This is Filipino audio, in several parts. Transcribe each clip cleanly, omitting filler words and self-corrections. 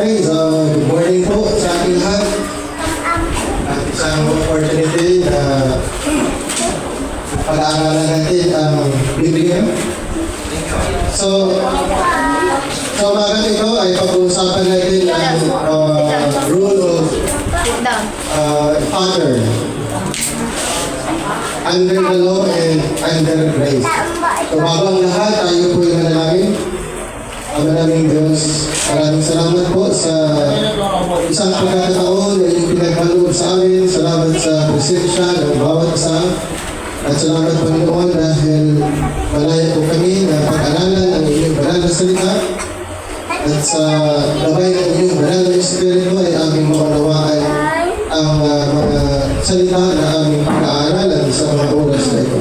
Okay, so good morning po sa ating lahat. At isang opportunity na pag-aaralan natin ang Biblia. So umaga ito ay pag-uusapan natin ang rule of father under the law and under grace. So bago ang lahat, tayo po yung manalangin. Maraming Diyos, maraming salamat po sa isang pagkakataon na inyong pinagkaloob sa amin. Salamat sa presensya ng bawat isa. At salamat Panginoon dahil malaya po kami na pag-aralan ang inyong banal na salita. At sa gabay ng inyong banal na Espiritu ay aming maunawaan ang mga salita na aming pag-aaralan sa mga oras na ito.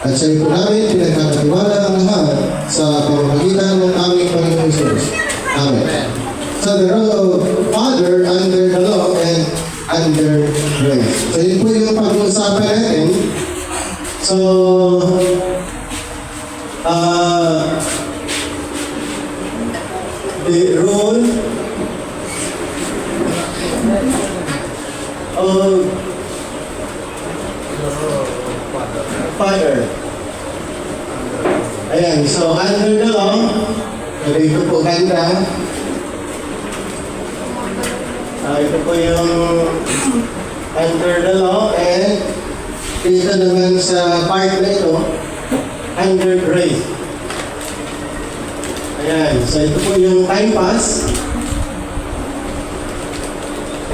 At sa ito namin, pinagkakatiwala ang lahat sa pamamagitan ng aming Panginoon Jesus. Amen. So the role of Father under the law and under grace. So yun po yung pag-uusapan natin. So, the role of Father. Ayan, so under the law, ito po ganda. Ito po yung under the law and dito naman sa part na ito, under grace. Ayan, so ito po yung time pass.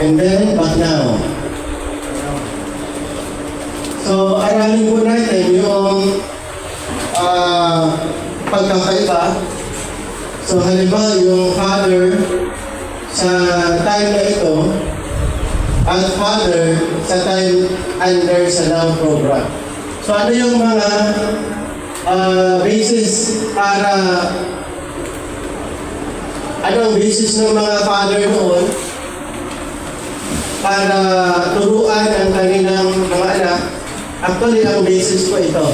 And then, but now. So, aralin po natin yung pagkakaiba. So, halimbawa yung father sa time na ito at father sa time under sa love program. So, ano yung mga basis para anong basis ng mga father noon para turuan ang kanilang mga anak? Actually, ang basis ko ito.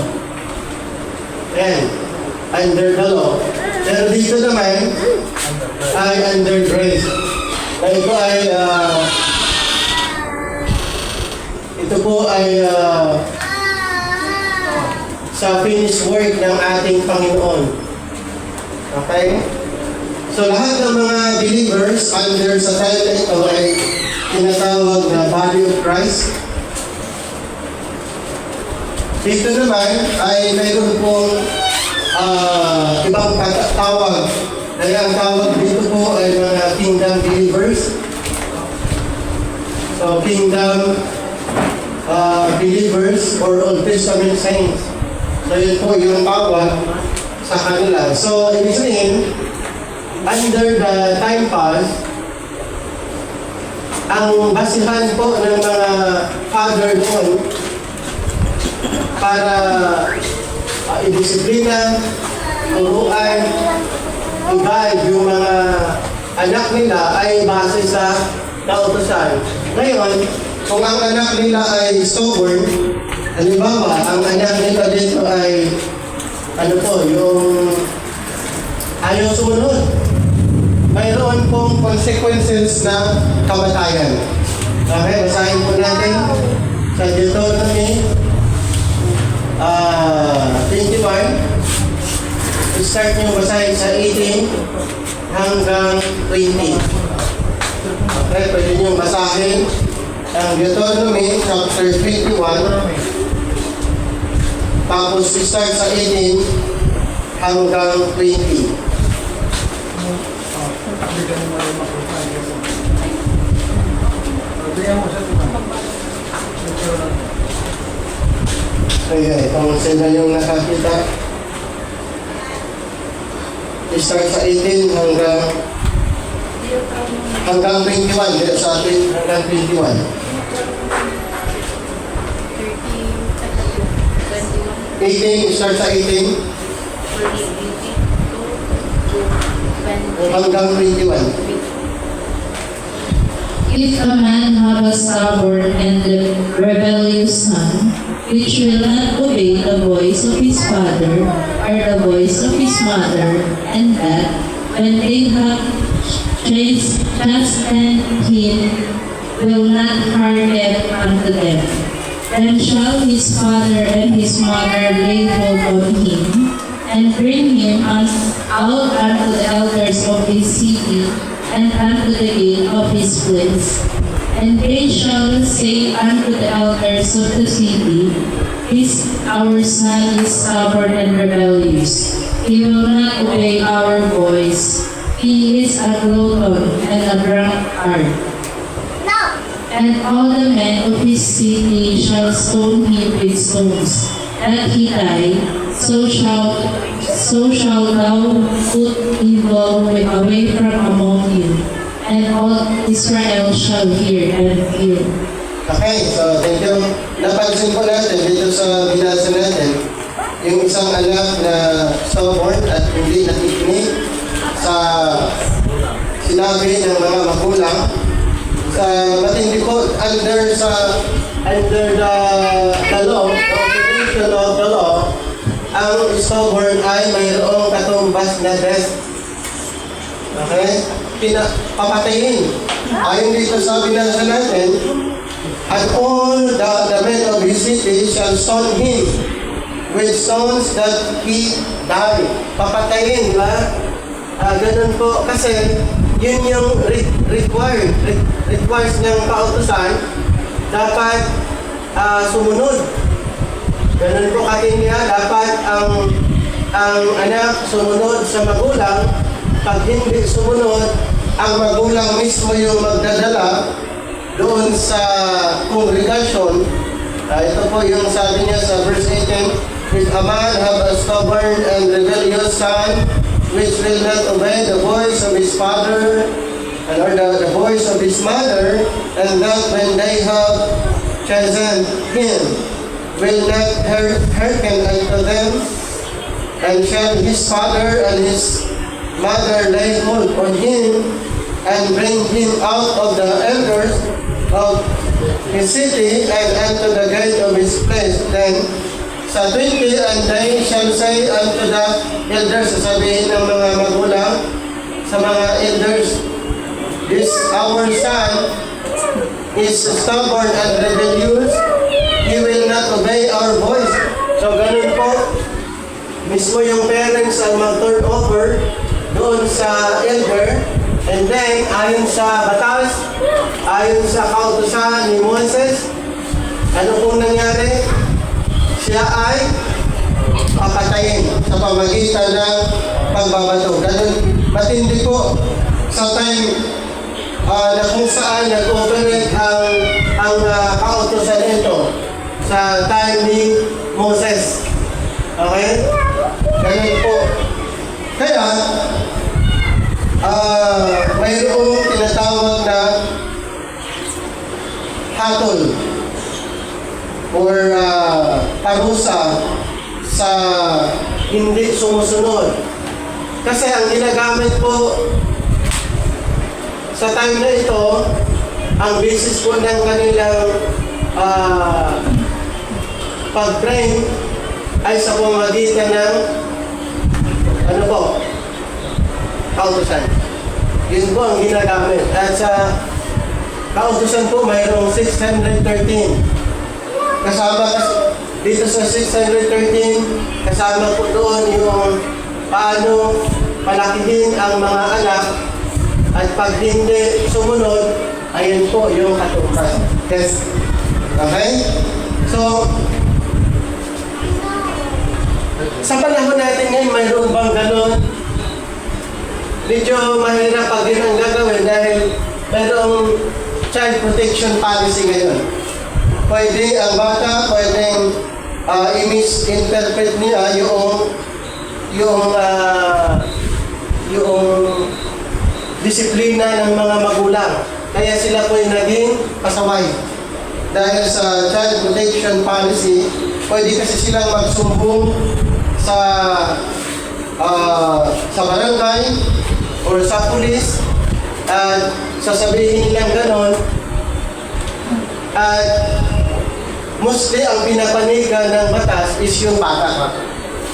Ayan, under the law. Pero dito naman, ay under grace. Na ito ay, ito po ay sa finished work ng ating Panginoon. Okay? So lahat ng mga believers under sa time na ito ay tinatawag na body of Christ. Dito naman ay mayroon pong ibang tawag. Kaya ang tawag dito po ay mga kingdom believers. So kingdom believers or Old Testament saints. So yun po yung tawag sa kanila. So ibig sabihin, under the time pass, ang basihan po ng mga father noon para i-disiplina, turuan, i-guide yung mga anak nila ay base sa kautusan. Ngayon, kung ang anak nila ay stubborn, halimbawa, ang anak nila dito ay ano po, yung ayaw sumunod. Mayroon pong consequences na kamatayan. Okay, basahin po natin sa Deuteronomy 21. Start nyo basahin sa 18 hanggang 20. Okay, pwede nyo basahin ang Deuteronomy chapter 21. Tapos start sa 18 hanggang 20. Okay, kung sila yung nakakita, start sa 18 hanggang 21, dito sa atin hanggang 21. 18, start sa 18 hanggang 21. If a man have a stubborn and rebellious son, which will not obey the voice of his father or the voice of his mother, and that, when they have chasten him, will not hearken unto them. Then shall his father and his mother lay hold on him, and bring him out unto the elders of his city, and unto the gate of his place. And they shall say unto the elders of the city, This our son is stubborn and rebellious. He will not obey our voice. He is a glutton and a drunkard. And all the men of his city shall stone him with stones, that he die. So shall thou put evil away from among you, and all Israel shall hear and fear. Okay, so thank you. Napansin po natin dito sa binasa natin, yung isang anak na stubborn at hindi nakikinig sa sinabi ng mga magulang. Sa matindi po, under the law, the law of the law, ang stubborn ay mayroong katumbas na death. Okay? Papatayin. Ayon dito sa binasa natin, and all the men of his city shall stone him with stones that he die. Papatayin, di ba? Ganun po, kasi yun yung requires ng kautusan, dapat sumunod. Ganun po katinya, dapat ang anak sumunod sa magulang. Pag hindi sumunod, ang magulang mismo yung magdadala doon sa congregation. Ito po yung sabi niya sa verse 18, If a man have a stubborn and rebellious son, which will not obey the voice of his father, or the voice of his mother, and that when they have chastened him, will not hearken unto them, and shall his father and his mother lay hold on him, and bring him out of the elders of his city, and unto the gate of his place. Then sa 20, and they shall say unto the elders, sasabihin ng mga magulang sa mga elders, This our son is stubborn and rebellious. He will not obey our voice. So ganun po, mismo yung parents ang mag-turn over doon sa elder. And then, ayon sa batas, ayon sa kautusan ni Moses, ano pong nangyari? Siya ay papatayin sa pamagitan ng pagbabato. Ganun, matindi po sa time na kung saan nag-operate ang kautusan nito sa time ni Moses. Okay? Ganun po. Kaya, mayroong tinatawag na hatol or parusa sa hindi sumusunod. Kasi ang ginagamit po sa time na ito, ang basis po ng kanilang pag-train ay sa pamamagitan ng ano po? Kautusan. Yun po ang ginagamit. At sa kautusan po, mayroong 613. Kasama dito sa 613, kasama po doon yung paano palakihin ang mga anak, at pag hindi sumunod, ayun po yung katumbas. Yes. Okay? So, sa panahon natin ngayon, mayroon bang ganun? Medyo mahirap pag yun ang gagawin dahil mayroong child protection policy ngayon. Pwede ang bata, pwedeng i-misinterpret niya yung disiplina ng mga magulang. Kaya sila po yung naging pasaway. Dahil sa child protection policy, pwede kasi silang magsumbong sa barangay or sa pulis at sasabihin nilang ganon, at mostly ang pinapanigan ng batas is yung bata.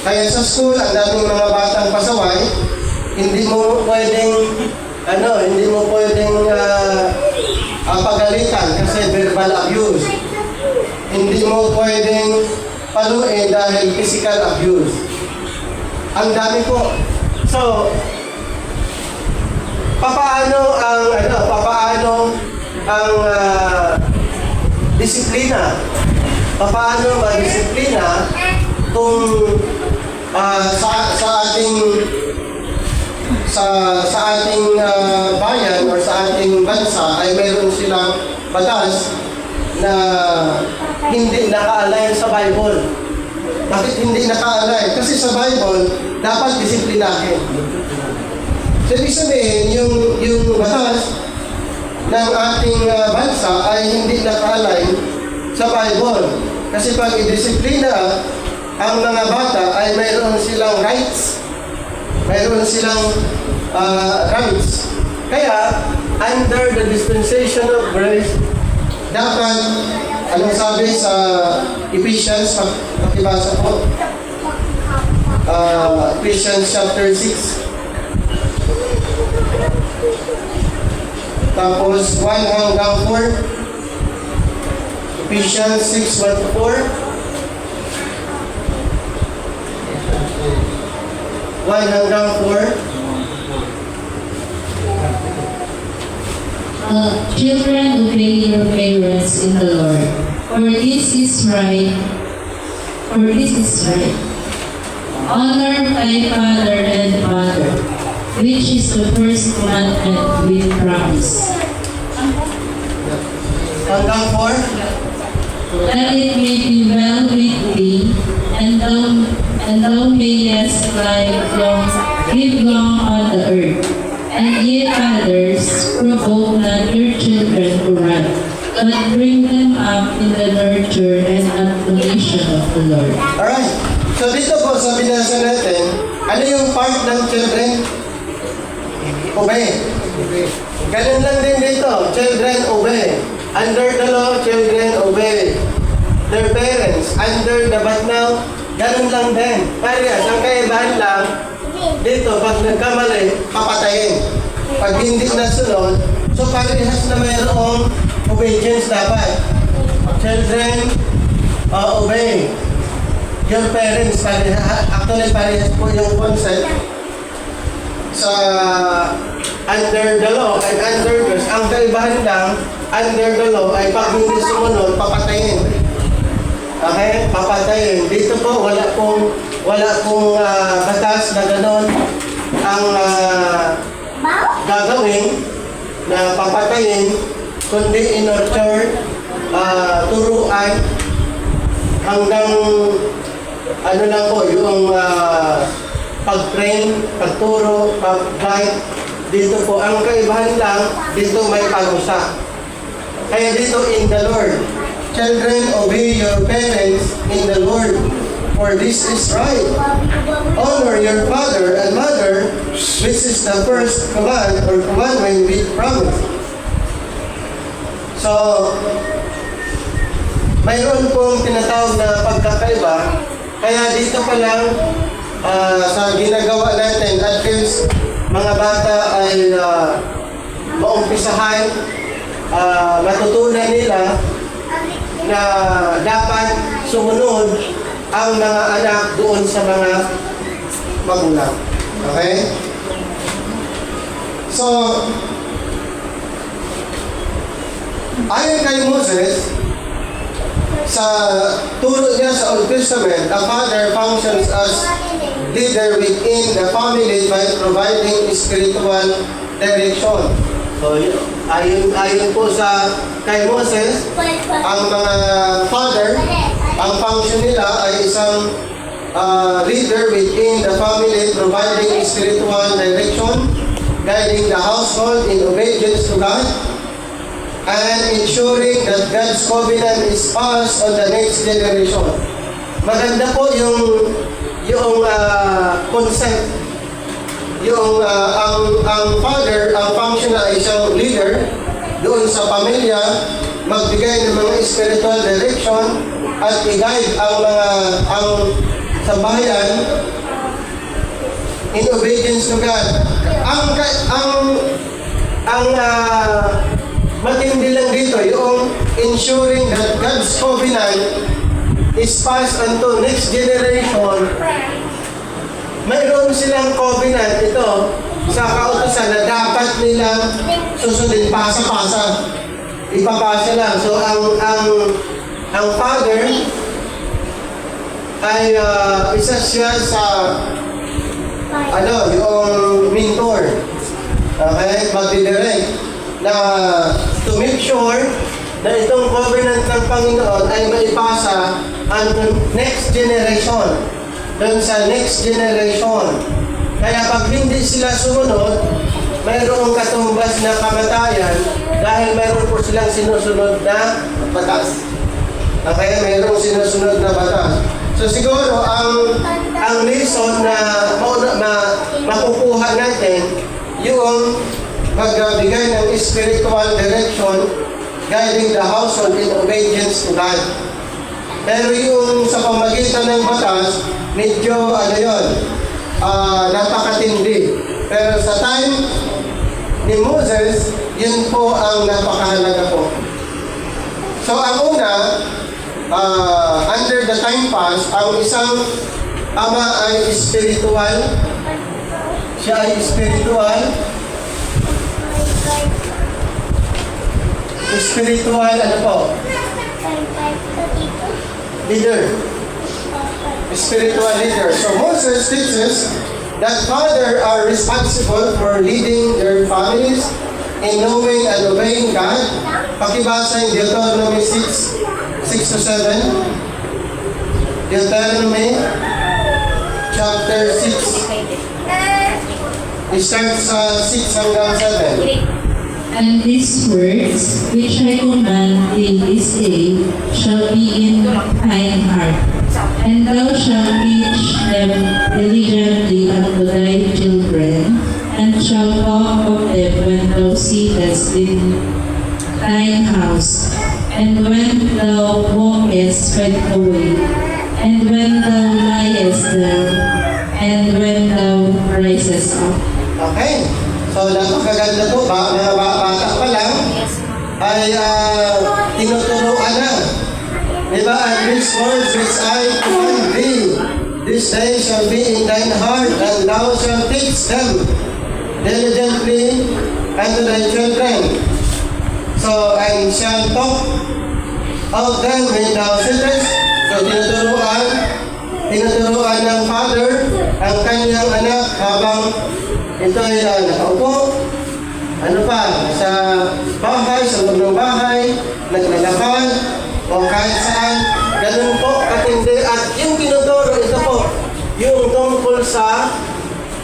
Kaya sa school, ang daming mga batang pasaway, hindi mo pwedeng hindi mo pwedeng pagalitan kasi verbal abuse. Hindi mo pwedeng paluin dahil physical abuse. Ang dami po. So, papaano ang disiplina? Papaano ma-disiplina kung sa ating bayan or sa ating bansa ay mayroon silang batas na hindi naka-align sa Bible. Bakit hindi naka-align? Kasi sa Bible, dapat disiplinahin. So, ibig sabihin, yung batas ng ating bansa ay hindi naka-align sa Bible. Kasi pag i-disiplina ang mga bata ay mayroon silang rights. Mayroon silang rights. Kaya, under the dispensation of grace, dapat, anong sabi sa Ephesians, pakibasa po, Ephesians chapter 6, tapos 1 hanggang 4, Ephesians 6, 1 to 4, 1 hanggang 4. Children, obey your parents in the Lord, for this is right. Honor thy father and mother, which is the first commandment with promise, Hanggang 4. that it may be well with thee, and thou mayest live long on the earth. And ye fathers, provoke not your children to wrath, but bring them up in the nurture and admonition of the Lord. Alright. So dito po sa binasa natin, ano yung part ng children? Obey. Ganun lang din dito. Children, obey. Under the law, children, obey their parents. Under the but now, ganun lang din. Parehas, ang kaibahan lang, dito, pag nagkamali, papatayin. Pag hindi nasunod, so parehas na mayroong obedience dapat. Children, obey your parents. Actually, parehas po yung concept sa under the law and under grace. Ang kaibahan lang, under the law ay pag hindi sumunod, papatayin. Okay? Papatayin. Dito po, wala pong batas na gano'n ang gagawin na papatayin, kundi in-nurture, turuan, hanggang ano lang po, yung pag-train, pagturo, pag-guide. Dito po, ang kaibahan lang, dito may parusa. Kaya dito, in the Lord. Children, obey your parents in the Lord, for this is right. Honor your father and mother, which is the first command or commandment with promise. So, mayroon pong tinatawag na pagkakaiba. Kaya dito pa lang, sa ginagawa natin, at least mga bata ay maumpisahan, matutunan nila na dapat sumunod ang mga anak doon sa mga magulang. Okay? So, ayon kay Moses, sa turo niya sa Old Testament, the father functions as leader within the family by providing spiritual direction. So, ayon po sa kay Moses, ang mga father, ang function nila ay isang leader within the family, providing spiritual direction, guiding the household in obedience to God, and ensuring that God's covenant is passed on the next generation. Maganda po yung concept. Yung ang father, ang function na isang leader doon sa pamilya, magbigay ng mga spiritual direction at i-guide ang sambahayan in obedience to God. Ang ang matindi lang dito, yung ensuring that God's covenant is passed on to next generation. Mayroon silang covenant ito sa kautusan na dapat nilang susundin pasa-pasa. Ipapasa lang. So ang father ay isa siya sa yung mentor. Okay? Magdidirect na to make sure na itong covenant ng Panginoon ay maipasa ang next generation. Doon sa next generation. Kaya pag hindi sila sumunod, mayroong katumbas na kamatayan dahil mayroon po silang sinusunod na batas. Okay? Mayroong sinusunod na batas. So siguro ang lesson na makukuha natin yung magbigay ng spiritual direction guiding the household in obedience to God. Pero yung sa pamagitan ng batas, medyo napakatindi. Pero sa time ni Moses, yun po ang napakahalaga po. So ang una, under the time pass, ang isang ama ay spiritual. Siya ay spiritual. Spiritual, leader. Spiritual leader. So Moses teaches that fathers are responsible for leading their families in knowing and obeying God. Pakibasa yung Deuteronomy 6-7. Deuteronomy chapter 6. It starts sa 6 hanggang 7. And these words which I command thee this day shall be in thine heart, and thou shalt teach them diligently unto thy children, and shalt talk of them when thou sittest in thine house, and when thou walkest by the way, and when thou liest down, and when thou risest up. Okay. So, napakaganda po ba? Mga bata pa lang ay tinuturuan na. Diba? And these words which I command thee, this day shall be in thine heart, and thou shalt teach them diligently unto thy children. So, and shall talk of them when thou sittest. So, tinuturuan ng father ang kanyang anak habang ito ay nakaupo, sa bahay, sa loob ng bahay, naglalakad, o kahit saan. Ganun po katindi. At yung tinuturo, ito po, yung tungkol sa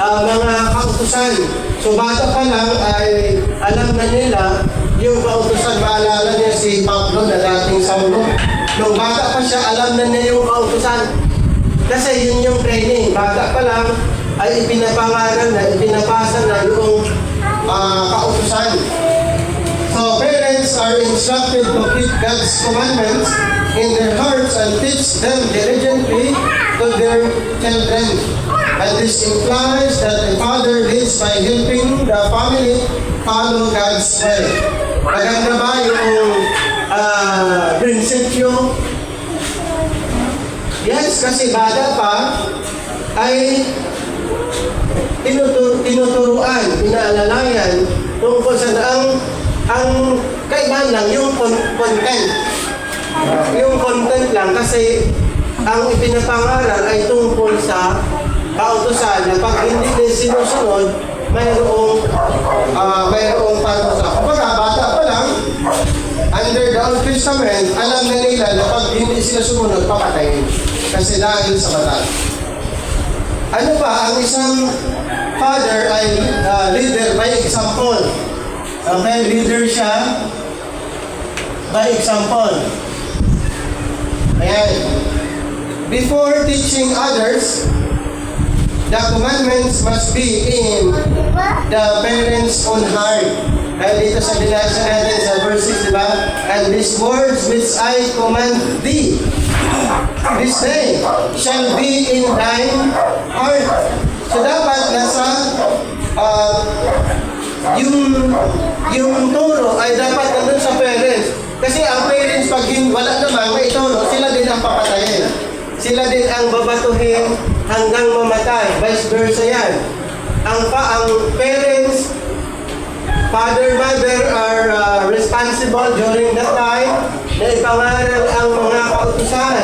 mga kautusan. So bata pa lang ay alam na nila yung kautusan. Maalala niya si Pablo na dating Saulo. Nung bata pa siya, alam na niya yung kautusan. Kasi yun yung training. Bata pa lang, ay ipinapangaral na, ipinapasa na yung kautusan. So, parents are instructed to keep God's commandments in their hearts and teach them diligently to their children. And this implies that the father leads by helping the family follow God's way. Maganda ba yung prinsipyo? Yes, kasi bata pa ay tinuturuan, inaalalayan tungkol sa ang kaibahan lang yung content. Yung content lang kasi ang ipinapangaral ay tungkol sa kautusan na pag hindi din sinusunod, mayroong parusa. Kapag bata pa lang, under the Old Testament, alam na nila na pag hindi sila sumunod, papatayin. Kasi dahil sa batas. Ano pa, ang isang father ay leader by example. Okay, leader siya by example. Ayan. Before teaching others, the commandments must be in the parents' own heart. Kaya dito sa binasa natin sa verse 6, diba? And these words which I command thee this day shall be in thine heart. So dapat nasa yung turo ay dapat nandun sa parents. Kasi ang parents, pag wala naman, may turo, sila din ang papatayin. Sila din ang babatuhin hanggang mamatay. Vice versa yan. Ang parents, father, mother are responsible during that time na ipangaral ang mga kautusan.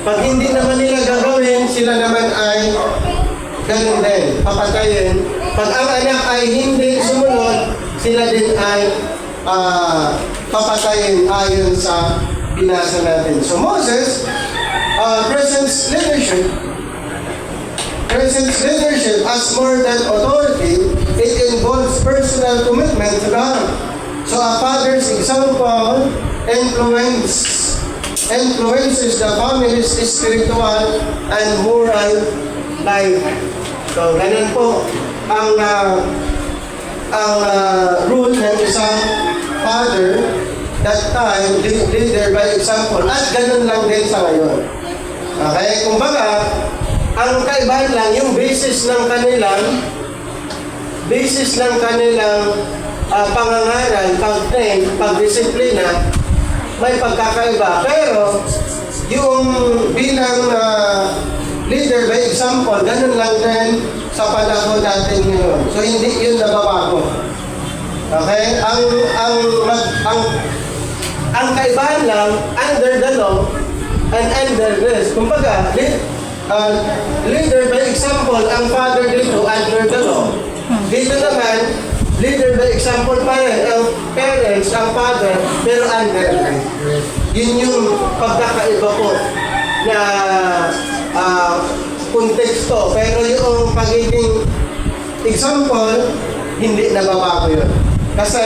Pag hindi naman nila gagawin, sila naman ay ganun din, papatayin. Pag ang anak ay hindi sumunod, sila din ay papatayin ayon sa binasa natin. So Moses, present leadership as more than authority, it involves personal commitment to God. So a father's example influences the family's spiritual and moral life. So ganun po ang rule ng isang father that time, leader by example, at ganun lang din sa ngayon. Okay, kumbaga, ang kaibahan lang, yung basis ng kanilang pangangaral, pag-train, pag-disiplina, may pagkakaiba. Pero, yung bilang leader by example, ganun lang din sa panahon natin ngayon. So, hindi yun nababago. Okay? Ang kaibahan lang, under the law and under this. Kumbaga, leader by example, ang father dito under the law. Dito naman, leader by example pa rin, ang parents, ang father, pero under grace. Yun yung pagkakaiba po na konteksto. Pero yung pagiging example, hindi nababago yun. Kasi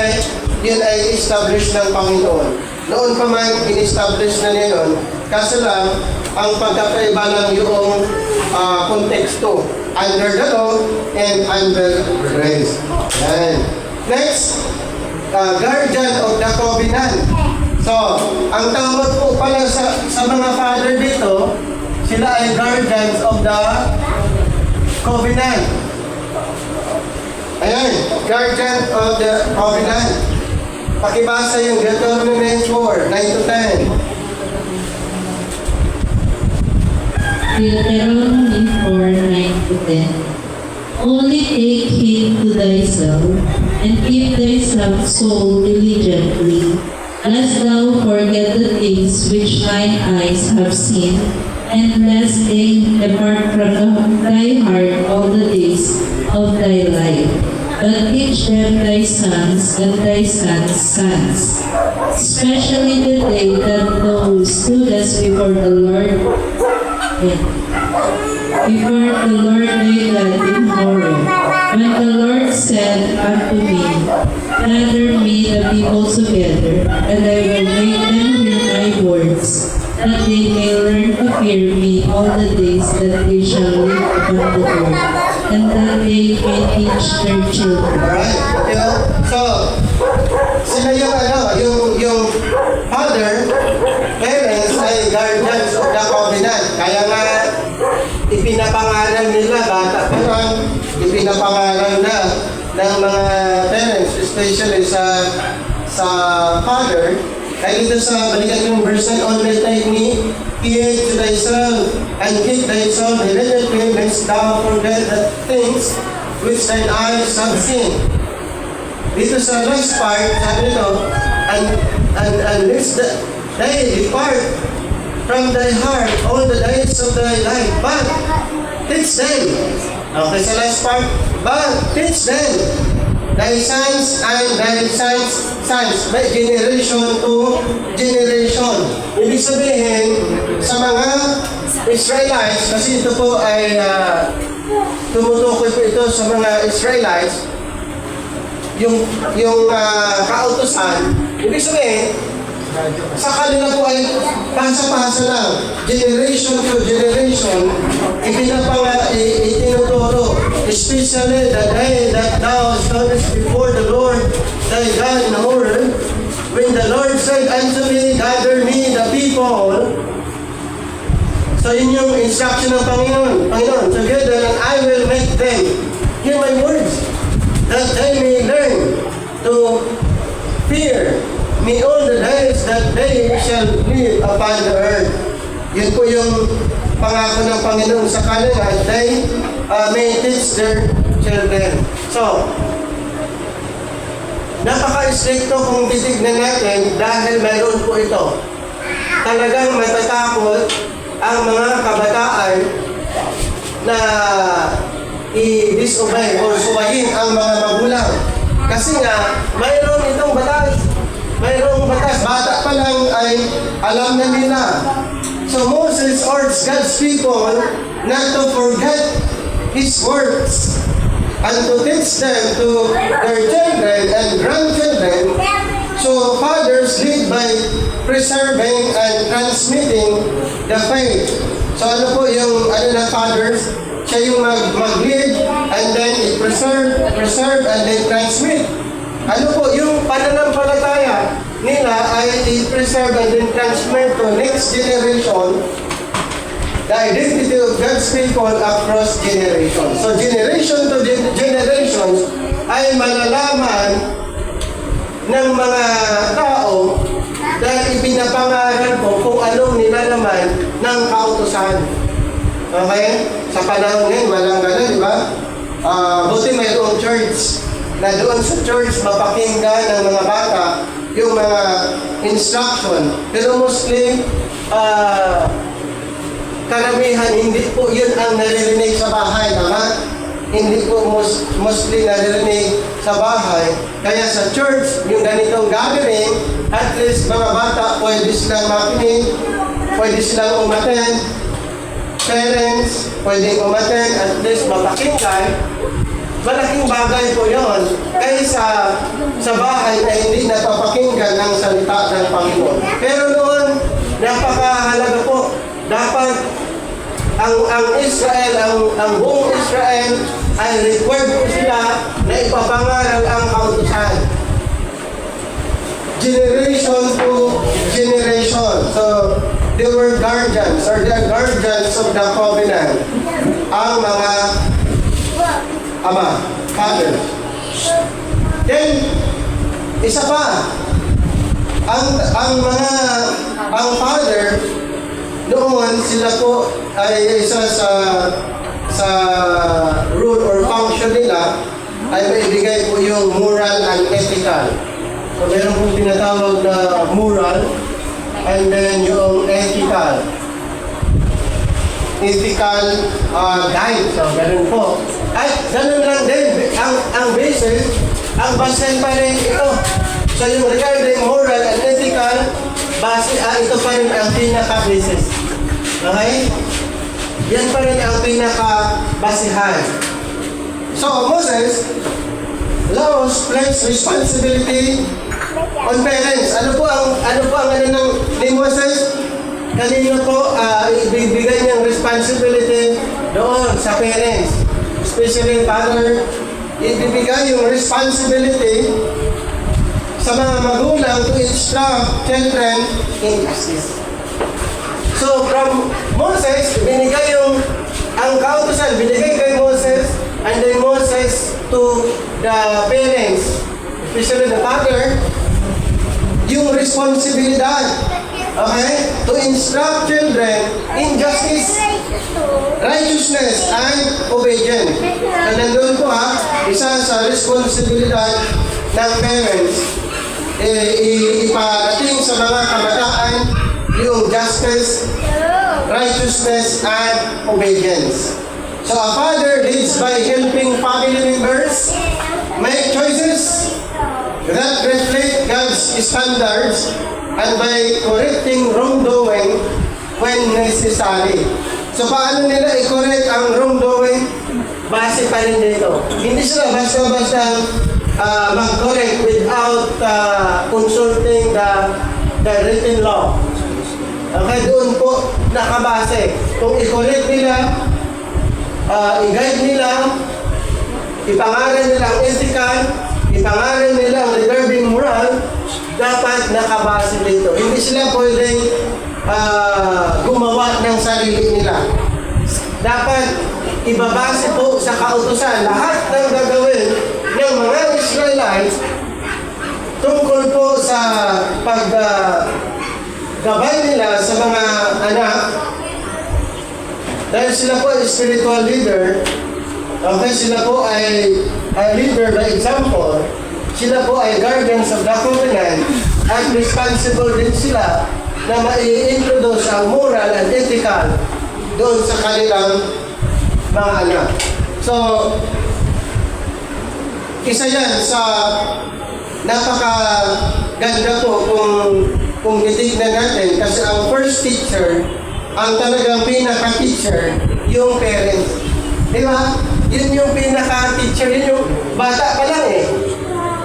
yun ay established ng Panginoon. Noon pa man, in-establish na niya yun. Kaso lang, ang pagkakaiba lang yung konteksto. Under the law and under grace. Yan. Next, guardian of the covenant. So, ang tawag po pala sa mga father dito, sila ay guardians of the covenant. Ayan, guardian of the covenant. Pakibasa yung Deuteronomy 4, 9-10. Deuteronomy 4:9-10. Only take heed to thyself, and keep thyself so diligently, lest thou forget the things which thine eyes have seen, and lest they depart from thy heart all the days of thy life. But teach them thy sons and thy sons' sons, especially the day that thou stoodest before the Lord thy God in Horeb, when the Lord said unto me, gather me the people together, and I will make them hear my words, that they may learn to fear me all the days that they shall live upon the earth, and that they may teach their children. Alright? So, sila yung father, parents ay guardians of the covenant. Kaya nga, ipinapangaral nila, bata pa lang, ipinapangaral na ng mga parents, especially sa father. Kaya dito sa balikan yung verse 9, only take me, heed to thyself, and keep thyself diligently, lest thou forget the things which thine eyes have seen. Dito sa last part, sabi nito, and lest they depart from thy heart all the days of thy life, but teach them. Okay, sa last part, but teach them, thy sons and thy sons' sons, by generation to generation. Ibig sabihin, sa mga Israelites, kasi ito po ay tumutukoy po ito sa mga Israelites, yung kautusan, ibig sabihin, sa kanila po ay pasa-pasa lang, generation to generation, itinuturo, especially the day that thou standest before the Lord thy God in Horeb, when the Lord said unto me, gather me the people. So yun yung instruction ng Panginoon, together, and I will make them, hear my words, that they may learn to fear me all the days that they shall live upon the earth. Yun po yung pangako ng Panginoon sa kanila, they may teach their children. So, napaka-stricto kung titignan natin dahil mayroon po ito. Talagang matatakot ang mga kabataan na i-disobey o suwayin ang mga magulang. Kasi nga, mayroon itong batas. Mayroong batas. Bata pa lang ay alam na nila. So Moses urged God's people not to forget His words and to teach them to their children and grandchildren. So fathers lead by preserving and transmitting the faith. So ano po yung ng fathers? Siya yung mag-lead and then preserve and then transmit. Ano po yung pananampalataya nila ay i-preserve and then transmit to next generation the identity of God's people across generations. So generation to generations ay malalaman ng mga tao dahil ipinapangaral po kung anong nilalaman ng kautusan. Okay? Sa panahon ngayon, walang gano'n, di ba? Buti mayroong church na doon sa church mapakinggan ng mga bata yung mga instruction. Pero mostly, karamihan, hindi po yun ang naririnig sa bahay, tama? Hindi po mostly naririnig sa bahay. Kaya sa church, yung ganitong gathering, at least mga bata pwede silang makinig, pwede silang umattend, parents pwedeng umattend, at least mapakinggan. Malaking bagay po yon kaysa sa bahay na hindi napapakinggan ng salita ng Panginoon. Pero noon, napakahalaga po. Dapat ang Israel, ang buong Israel ay required po sila na ipapangaral ang kautusan. Generation to generation. So, they were guardians or the guardians of the covenant. Ang mga ama, father. Then, isa pa, ang father, noon sila po ay isa sa rule or function nila ay maibigay po yung moral and ethical. So, meron pong tinatawag na moral and then yung ethical guide. So, ganun po. At ganun lang din, ang basis, ang basis pa rin ito. So, yung regarding moral and ethical, ito pa rin ang pinaka-basis. Okay? Yan pa rin ang pinaka-basihan. So, Moses laws place responsibility on parents. Ano po ang ni Moses? Kanino po ibibigay niyang responsibility doon sa parents, especially father. Ibibigay yung responsibility sa mga magulang to instruct children in justice. So from Moses, binigay ang kautusan, binigay kay Moses, and then Moses to the parents, especially the father, yung responsibilidad, okay, to instruct children in justice, righteousness, and obedience. So nandun po isa sa responsibilidad ng parents, iparating sa mga kabataan yung justice, righteousness, and obedience. So a father leads by helping family members make choices that reflect God's standards and by correcting wrongdoing when necessary. So paano nila i-correct ang wrongdoing? Base pa rin dito. Hindi sila basta-basta mag-correct without consulting the written law. Okay, doon po nakabase. Kung i-correct nila, i-guide nila, ipangalan nila ang ethical, ipangalan nila ang regarding moral, dapat nakabase dito. Hindi sila pwedeng gumawa ng sarili nila. Dapat ibabase po sa kautusan. Lahat ng gagawin ng mga Israelites tungkol po sa paggabay nila sa mga anak. Dahil sila po ay spiritual leader, okay, sila po ay leader by example, sila po ay guardians of the covenant, at responsible din sila na mai-introduce ang moral and ethical doon sa kanilang mga anak. So, isa yan sa napakaganda po kung titignan natin, kasi ang first teacher, ang talagang pinaka-teacher, yung parents. Di ba? Yun yung pinaka-teacher, yun yung bata pa lang eh.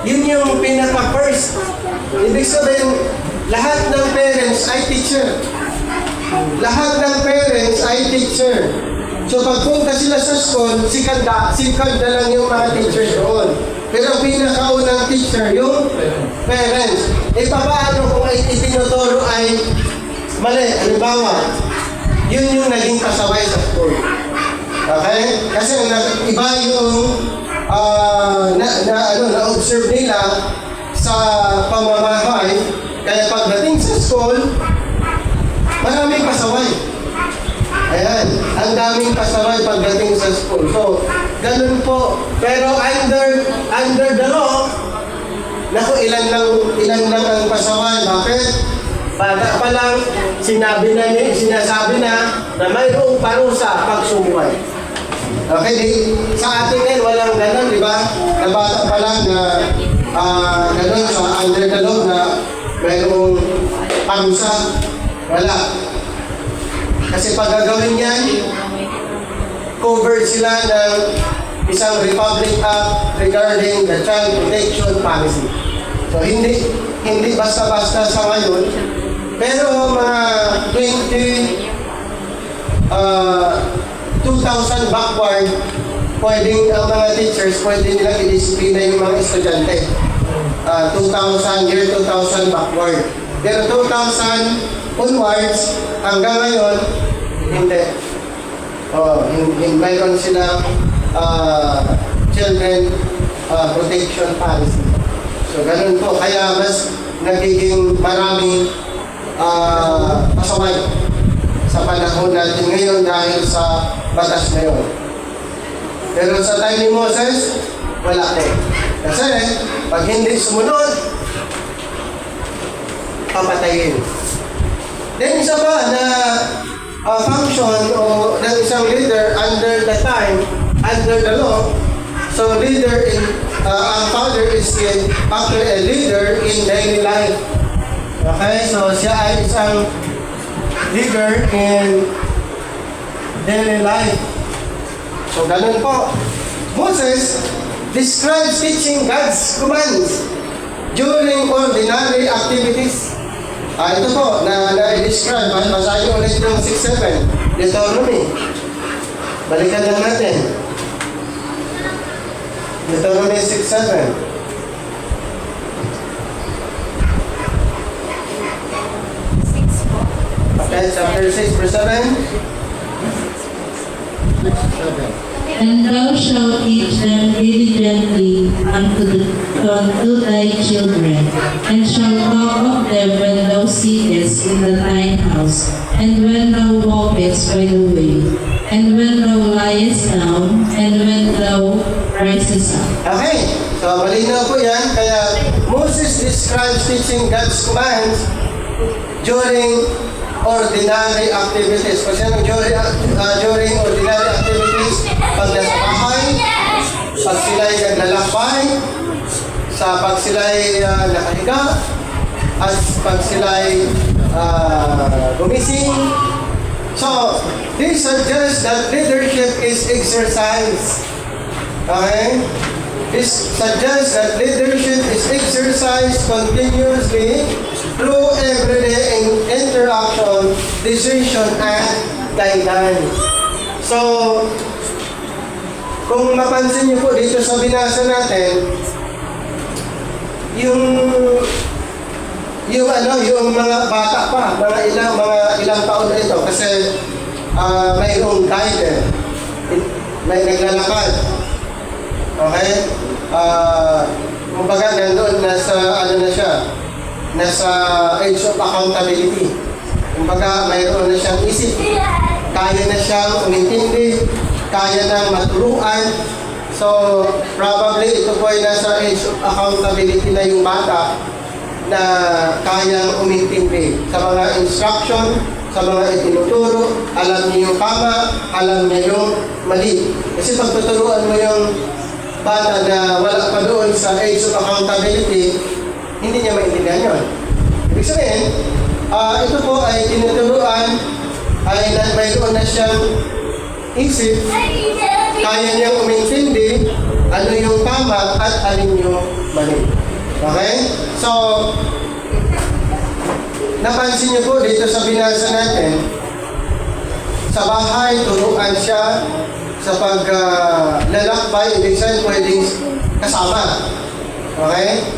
Yun yung pinaka-first. Ibig sabihin, lahat ng parents ay teacher. Lahat ng parents ay teacher. So pagpunta sila sa school, sikad na lang yung mga teachers doon. Pero ang pinakaunang teacher, yung parents. E paano kung itinuturo ay mali? Halimbawa, yun yung naging kasaway sa school. Okay? Kasi iba yung na-observe nila sa pamamahay. Kaya pagdating sa school, maraming pasaway. Ayan, ang daming pasaway pagdating sa school. So, ganun po. Pero under the law, naku, ilan lang ang pasaway. Bakit? Bata pa lang, sinasabi na mayroong parusa pag sumuway. Okay, sa atin ngayon walang ganun, di ba? Na bata pa lang na ganun sa under the law na mayroong parusa. Wala. Kasi pag gagawin yan, covered sila ng isang Republic Act regarding the Child Protection Policy. So hindi basta-basta sa ngayon. Pero mga 2000 backward, pwedeng ang mga teachers, pwede nilang i-disiplina yung mga estudyante. 2000 backward. Pero 2000 onwards, hanggang ngayon, hindi. Mayroon silang children protection policy. So, ganun po. Kaya mas nagiging maraming pasaway sa panahon natin ngayon dahil sa batas na yun. Pero sa time ni Moses, wala po. Kasi pag hindi sumunod, papatayin. Then isa pa na function o ng isang leader under the time, under the law. So leader ang father is after a leader in daily life. Okay, so siya ay isang leader in daily life. So ganun po. Moses describes teaching God's commands during ordinary activities. Ito po, na-describe. Basahin ulit yung 6-7. Deuteronomy. Balikan lang natin. Deuteronomy 6-7. Okay, chapter 6, verse 7. And thou shalt teach them diligently unto thy children, and shalt talk of them when thou sittest in thine house, and when thou walkest by the way, and when thou liest down, and when thou risest up. Okay, so malinaw po yan. Kaya Moses describes teaching God's commands during ordinary activities. Kasi during ordinary activities, pag nasa bahay, pag sila'y naglalakbay, pag sila'y nakahiga, at pag sila'y gumising. So, this suggests that leadership is exercise. Okay? This suggests that leadership is exercised continuously through everyday interaction, decision, and guidance. So, kung mapansin niyo po dito sa binasa natin, yung mga bata pa, mga ilang taon na ito, kasi mayroong guide, may naglalakad. Okay? kumbaga nandoon nasa nasa age of accountability. Kumbaga mayroon na siyang isip, kaya na siyang umintindi, kaya na maturuan. So probably ito po ay nasa age of accountability na yung bata na kayang umintindi sa mga instruction, sa mga itinuturo, alam niyo yung tama, alam niyo yung mali. Kasi pag tuturuan mo yung bata na wala pa doon sa age of accountability, hindi niya maintindihan yun. Ibig sabihin, ito po ay tinuturuan, ay mayroon na siyang isip, kaya niyang umintindi ano yung tama at alin yung mali. Okay? So, napansin niyo po dito sa binasa natin, sa bahay, turuan siya sa paglalakbay, ibig sabihin pwedeng kasama. Okay?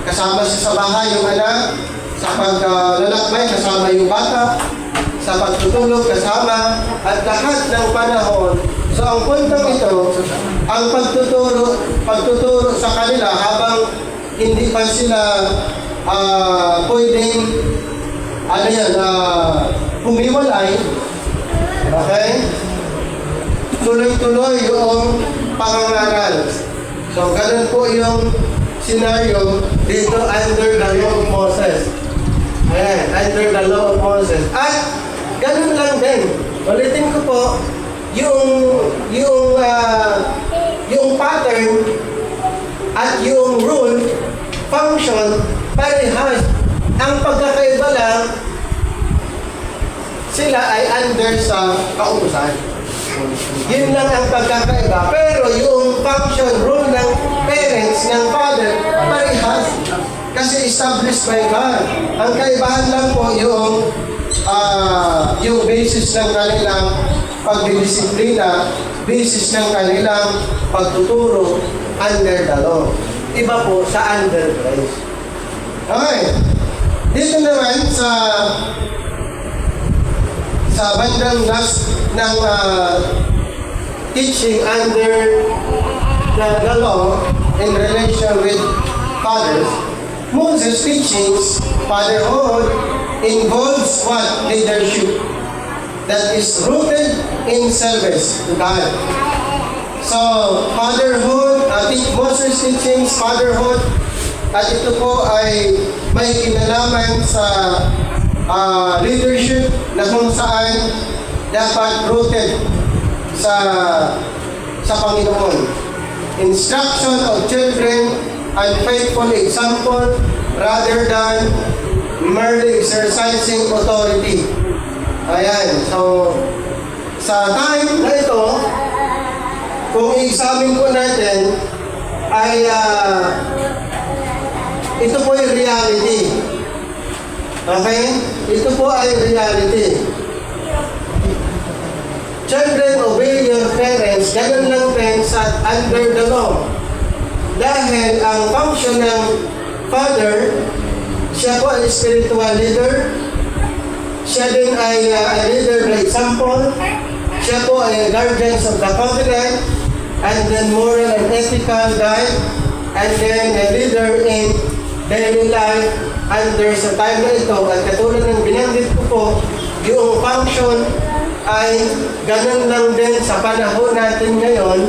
Kasama siya sa bahay yung anak, sa paglalakbay, kasama yung bata, sa pagtutulog, kasama, at lahat ng panahon. So, ang puntong ito, ang pagtuturo sa kanila habang hindi pa sila pwedeng humiwalay, okay? Tuloy-tuloy yung pangangaral. So, ganun po yung scenario dito under the law of Moses. Ayan, under the law of Moses. At ganun lang din. Ulitin ko po, yung pattern at yung rule, function, parehas. Ang pagkakaiba lang, sila ay under sa kautusan. Yun lang ang pagkakaiba. Pero yung function, rule ng parents, ng father, parehas. Kasi established by God. Ang kaibahan lang po yung basis ng kanilang pagdidisiplina, basis ng kanilang pagtuturo under the law. Iba po sa under grace. Okay. Dito naman sa bandang last ng teaching under the law in relation with fathers, Moses' teachings, fatherhood, involves what? Leadership that is rooted in service to God. So, fatherhood, Moses' teachings, fatherhood, at ito po ay may kinalaman sa leadership na kung saan dapat rooted sa Panginoon. Instruction of children and faithful example rather than merely exercising authority. Ayan. So, sa time na ito, kung i-examine po natin, ay ito po yung reality. Okay? Ito po ay reality. Children, obey your parents. Ganun lang din sa under the law. Dahil ang function ng father, siya po ay spiritual leader. Siya din ay a leader by example. Siya po ay guardians of the covenant. And then moral and ethical guide. And then a leader in daily life under sa time na ito. At katulad ng binanggit ko po, yung function ay ganun lang din sa panahon natin ngayon.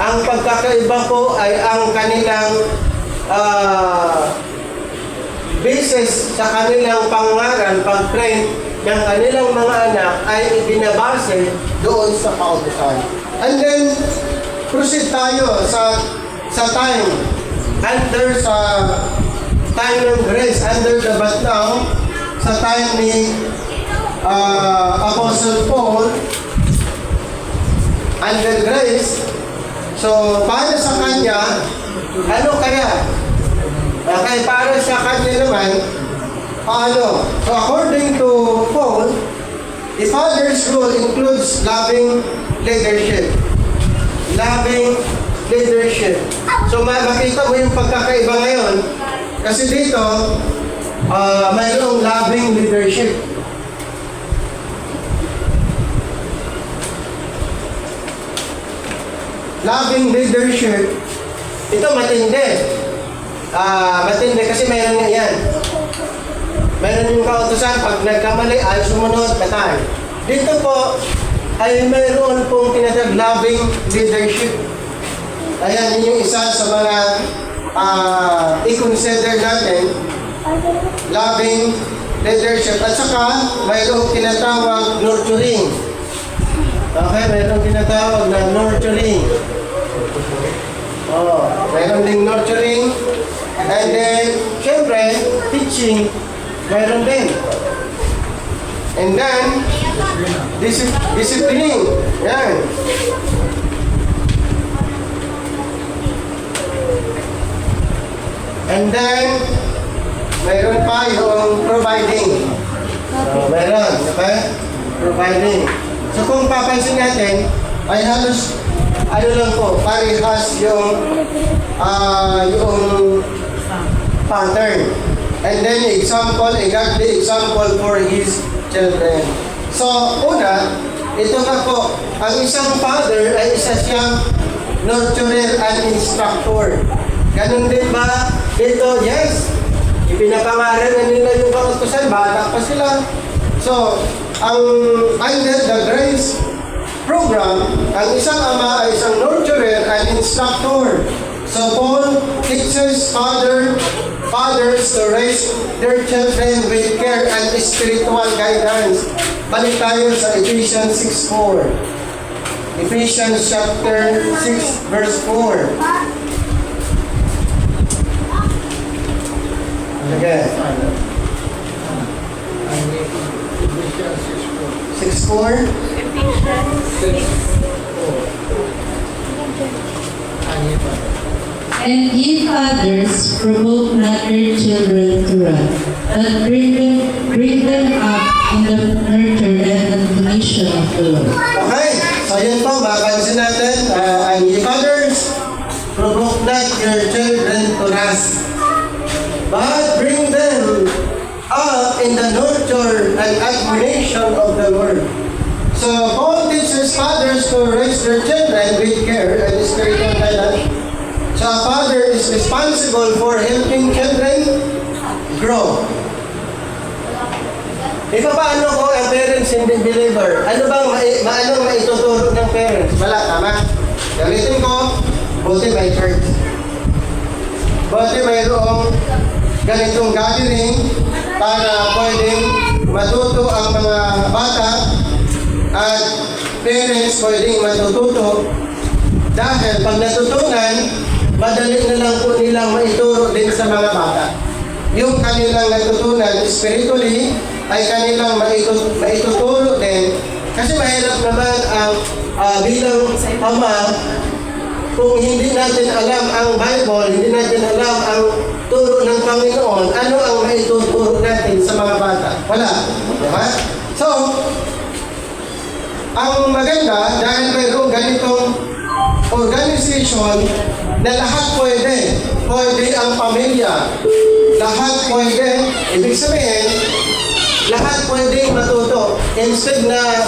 Ang pagkakaiba po ay ang kanilang basis sa kanilang pangaral, pag-train ng kanilang mga anak ay ibinabase doon sa kautusan. And then, proceed tayo sa time. Under sa time ng grace, under the but now, sa time ni Apostle Paul, under grace. So, para sa kanya, ano kaya? Okay, para sa kanya naman, ano? So, according to Paul, the father's role includes loving leadership. Loving leadership. So, makita mo yung pagkakaiba ngayon. Kasi dito, mayroong loving leadership. loving leadership, ito matindi. Matindi kasi meron nga yan. Meron yung kautusan, pag nagkamali ay sumunod, patay. Dito po ay mayroon pong tinatag loving leadership. Ayan, yun yung isa sa mga i-consider natin, loving leadership. At saka, mayroong tinatawag nurturing. Okay, mayroong tinatawag na nurturing. Mayroon ding nurturing. And then, syempre, teaching, mayroon din. And then, disciplining. Yan. And then, mayroon pa yung providing. Mayroon, okay? Providing. So kung papansin natin, ay halos, ano lang po, parehas yung pattern. And then example, exactly example for his children. So, una, ito na po, ang isang father ay isa siyang nurturer and instructor. Ganun din ba dito? Yes. Ipinapangaral na nila yung kautusan, bata pa sila. So, under the grace program, ang isang ama ay isang nurturer and instructor. So, Paul teaches fathers to raise their children with care and spiritual guidance. Balik tayo sa Ephesians 6:4. Ephesians chapter 6 verse 4. Again. 6:4. And ye fathers, provoke not your children to wrath, but bring them up in the nurture and admonition of the Lord. Okay, so yun po, mapansin natin, ang ye fathers, provoke not your children to wrath, but bring them up in the nurture and admonition of the Lord. So Paul teaches fathers to raise their children with care and spiritual guidance. So a father is responsible for helping children grow. Paano ko ang parents hindi believer? Ano bang anong maituturo ng parents? Wala, tama? Galitin ko, buti may church. Buti mayroong ganitong gathering para pwedeng matuto ang mga bata at parents pwedeng matututo dahil pag natutunan, madali na lang po nilang maituro din sa mga bata. Yung kanilang natutunan spiritually ay kanilang maituturo din. Kasi mahirap naman ang bilang ama kung hindi natin alam ang Bible, hindi natin alam ang turo ng Panginoon, ano ang maituturo natin sa mga bata? Wala. Diba? So, ang maganda dahil mayroong ganitong organization na lahat pwede ang pamilya, lahat pwede, ibig sabihin, lahat pwede matuto. Instead na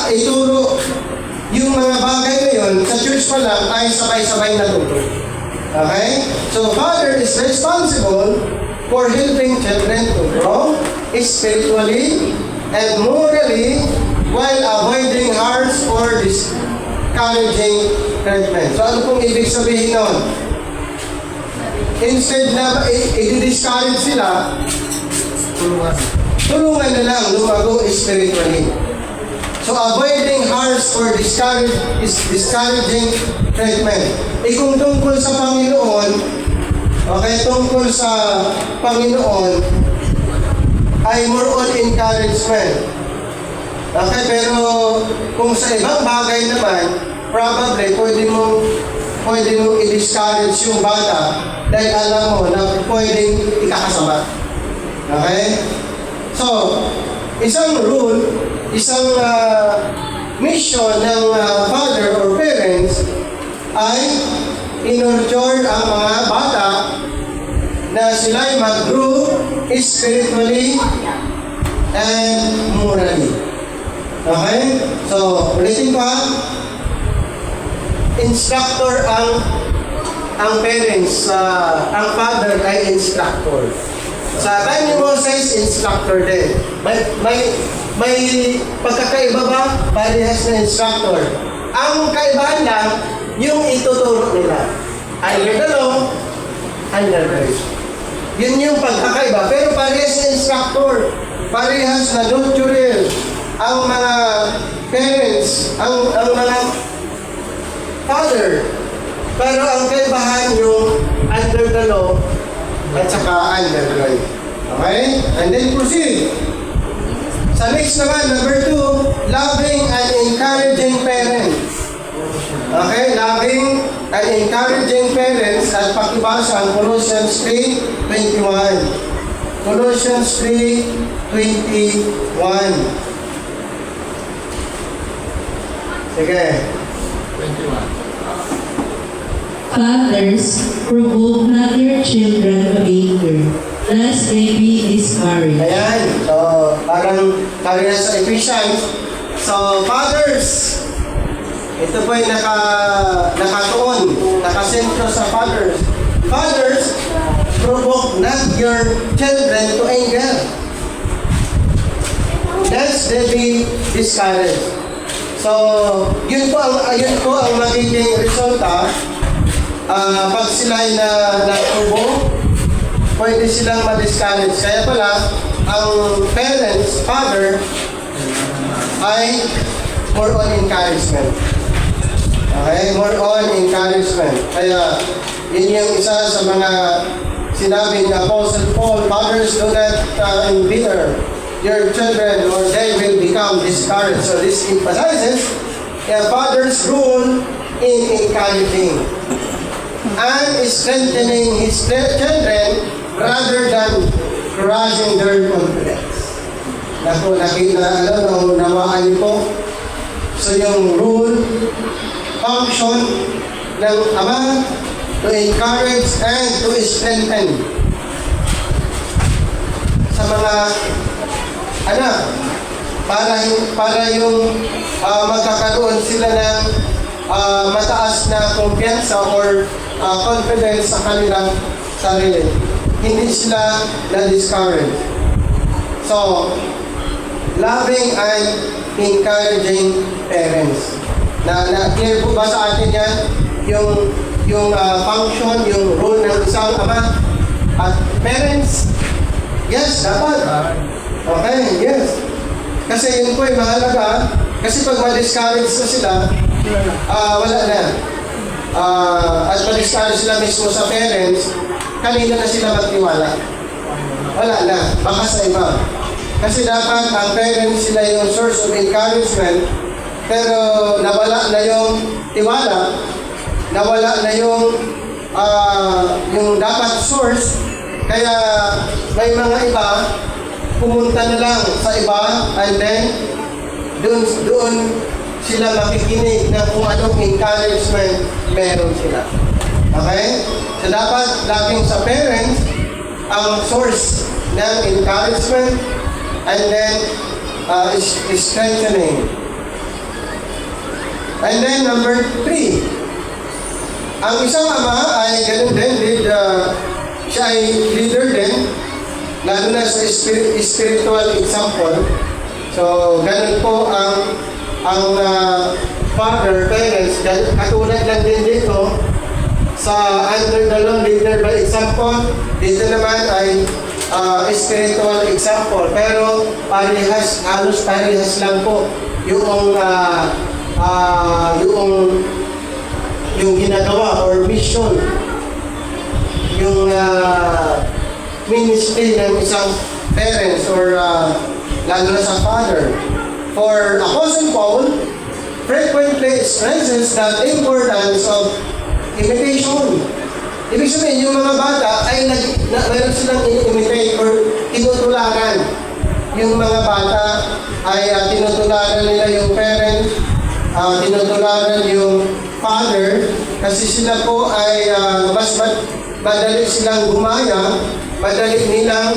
ituro yung mga bagay ngayon, sa church pa lang ay sabay-sabay natuto. Okay? So, father is responsible for helping children to grow spiritually and morally while avoiding harsh or discouraging treatment. So, ano pong ibig sabihin nun? Instead na i-discourage sila, tulungan na lang lumago spiritually. So, avoiding harsh or discouraging treatment. Kung tungkol sa Panginoon, okay, tungkol sa Panginoon, ay more on encouragement. Okay, pero kung sa ibang bagay naman, probably pwede mong i-discourage yung bata dahil alam mo na pwedeng ikakasama. Okay? So, isang rule, isang mission ng father or parents ay in-nurture ang mga bata na sila'y mag-grow spiritually and morally. Okay? So, ulitin ko ha. instructor ang parents, ang father ay instructor. Sa time ni Moses, instructor din. May pagkakaiba ba? Parehas na instructor. Ang kaibahan lang, yung ituturo nila. Under the law, under grace. Yun yung pagkakaiba. Pero parehas na instructor. Parehas na tutorial. Ang mga parents, ang mga father. Pero ang kaibahan yung under the law at saka under grace. Okay? And then proceed. Sa next naman, number 2, loving and encouraging parents. Okay, loving and encouraging parents at pakibasa ang Colossians 3:21. Colossians 3:21. Sige. 21. Fathers, provoke not your children to anger, lest they be discouraged. Ayan. So, parang sabi na sa Ephesians. So, fathers, ito po yung nakatuon, nakasentro sa fathers. Fathers, provoke not your children to anger, lest they be discouraged. So, yun po ang magiging resulta pag sila ay na-provoke, pwede silang ma-discourage. Kaya pala, ang parents, father, ay more on encouragement. Okay? More on encouragement. Kaya, yun yung isa sa mga sinabi ni Apostle Paul, fathers, do not embitter your children or they will become discouraged. So this emphasizes the father's role in encouraging and strengthening his children rather than crushing their confidence. Nawaan niyo po. So yung rule, function ng ama to encourage and to strengthen sa mga anak para yung magkakaroon sila ng mataas na kumpiyansa or confidence sa kanilang sarili. Hindi sila na-discourage. So, loving and encouraging parents. Na-clear po ba sa atin yan? Yung function, yung role ng isang ama at parents? Yes, dapat. Okay, yes. Kasi yun po yung mahalaga. Kasi pag ma-discourage na sila, wala na. At ma-discourage sila mismo sa parents, kanina na sila magtiwala. Wala na, baka sa iba. Kasi dapat ang parents sila yung source of encouragement, pero nawala na yung tiwala, nawala na yung dapat source, kaya may mga iba, pumunta na lang sa iba, and then doon sila makikinig na kung anong encouragement meron sila. Okay? So dapat laging sa parents ang source ng encouragement and then strengthening. And then number 3, ang isang ama ay ganun din, siya ay leader din, lalo na sa spiritual example. So ganun po ang father, parents, katulad lang din dito sa under the law, leader by example. Dito naman ay spiritual example, pero halos parehas lang po yung ginagawa or mission, yung ministry ng isang parents or lalo na sa father. For Apostle Paul, frequently stresses the importance of imitation. Ibig sabihin, yung mga bata ay mayroon silang imitate or tinutularan. Yung mga bata ay tinutularan nila yung parents, tinutularan yung father, kasi sila po ay mas madali silang gumaya, madali nilang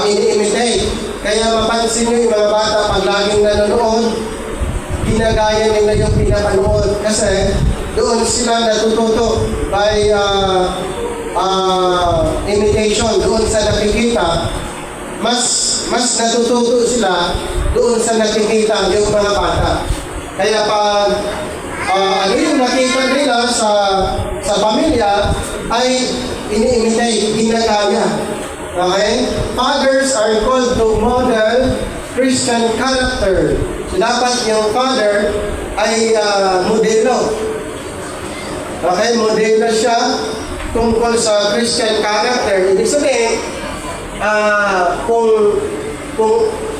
ini-imitate. Kaya mapansin nyo yung mga bata pag laging nanonood, ginagaya nila yung pinapanood. Kasi doon sila natututo by imitation, doon sa nakikita. Mas natututo sila doon sa nakikita yung mga bata. Kaya pag ano yung nakita nila sa pamilya ay ini-imitate, ginagaya. Okay? Fathers are called to model Christian character. So dapat yung father ay modelo. Okay? Modelo siya tungkol sa Christian character. Ibig sabihin, kung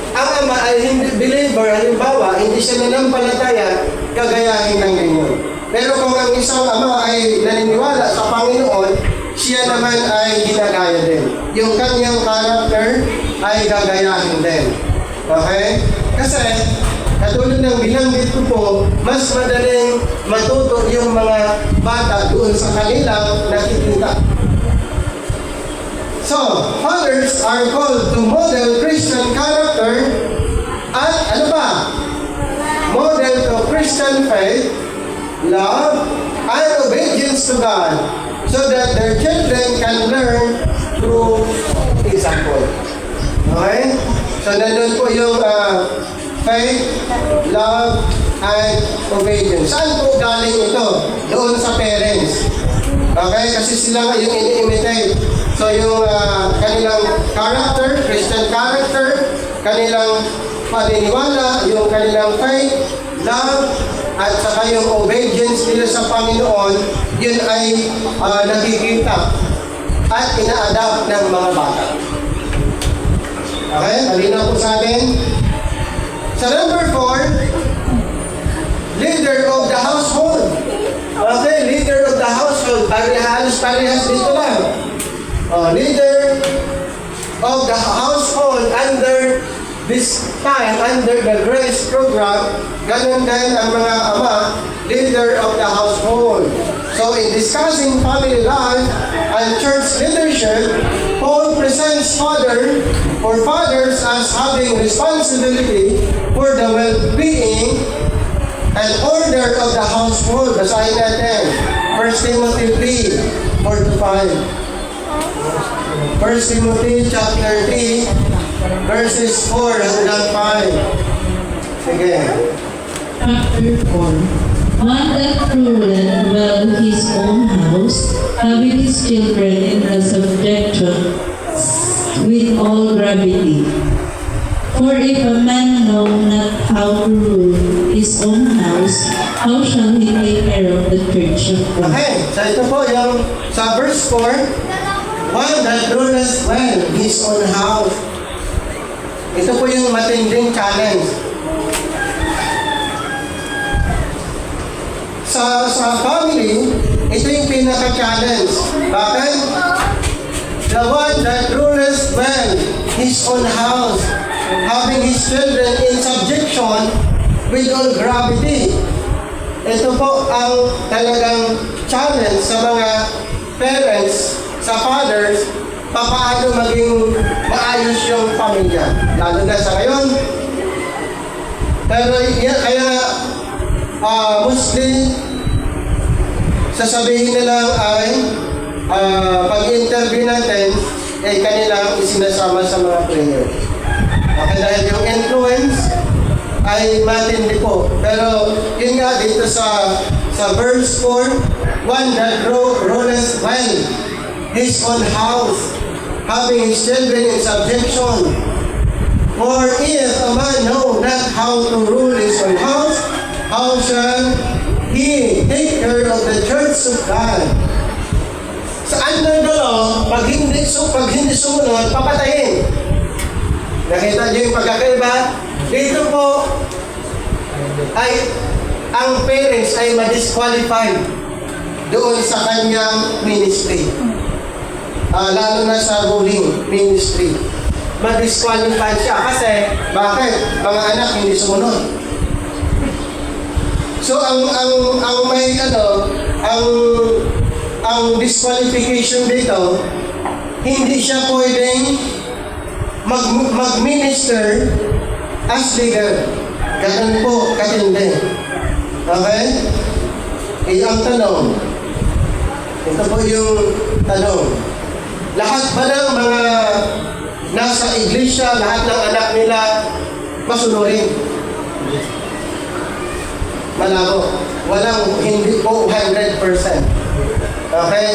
ang ama ay hindi believer, halimbawa, hindi siya nanampalataya, gagayahin ng ganyan. Pero kung ang isang ama ay naniniwala sa Panginoon, siya naman ay ginagaya din. Yung kanyang character ay gagayahin din. Okay? Kasi, katulad ng binanggit ko po, mas madaling matuto yung mga bata doon sa kanilang nakikita. So, fathers are called to model Christian character at ano ba? Model to Christian faith, love, and obedience to God so that their children can learn through example. Okay? So, nandun po yung faith, love, and obedience. Saan po galing ito? Doon sa parents. Okay? Kasi sila yung ini-imitate. So yung kanilang character, Christian character, kanilang paniniwala, yung kanilang faith, love, at saka yung obedience nila sa Panginoon, yun ay nakikita at ina-adapt ng mga bata. Okay? Malinaw po sa atin. Sa number 4, leader of the household. Okay, leader of the household. Parehas dito lang. Leader of the household under this time, under the grace program, ganun din ang mga ama, leader of the household. So in discussing family life and church leadership, Paul presents fathers as having responsibility for the well-being and order of the household. Basahin natin, 1 Timothy 3, 4-5. 1 Timothy chapter 3, verses 4 hanggang 5. Sige. Chapter 4. One that ruleth well his own house, having his children in the subjection with all gravity. For if a man know not how to rule his own house, how shall he take care of the church of God? Okay, so ito po yung sa verse 4, one that ruleth well his own house. Ito po yung matinding challenge. Sa family, ito yung pinaka-challenge. Bakit? The one that ruleth well his own house, having his children in subjection with all gravity. Ito po ang talagang challenge sa mga parents, sa fathers, paano maging maayos yung pamilya. Lalo na sa ngayon. Pero kaya mostly sasabihin nila ay pag-interview natin ay kanilang isinasama sa mga prayer. Okay, dahil yung influence ay matindi po. Pero yun nga dito sa verse 4, one that ruleth well his own house, having his children in subjection. For if a man know not how to rule his own house, how shall he take care of the church of God? Sa underdog, pag hindi sumunod, papatayin. Nakita niyo yung pagkakaiba? Dito po ay ang parents ay ma-disqualified doon sa kanyang ministry. Lalo na sa ruling ministry. Ma-disqualified siya kasi bakit? Mga anak hindi sumunod. So ang may ang disqualification dito, hindi siya pwedeng mag-minister as leader. Ganun po katindi. Okay? Ang tanong, ito po yung tanong. Lahat ba ng mga nasa iglesia, lahat ng anak nila masunurin? Malabo. Walang, hindi po 100%. Okay?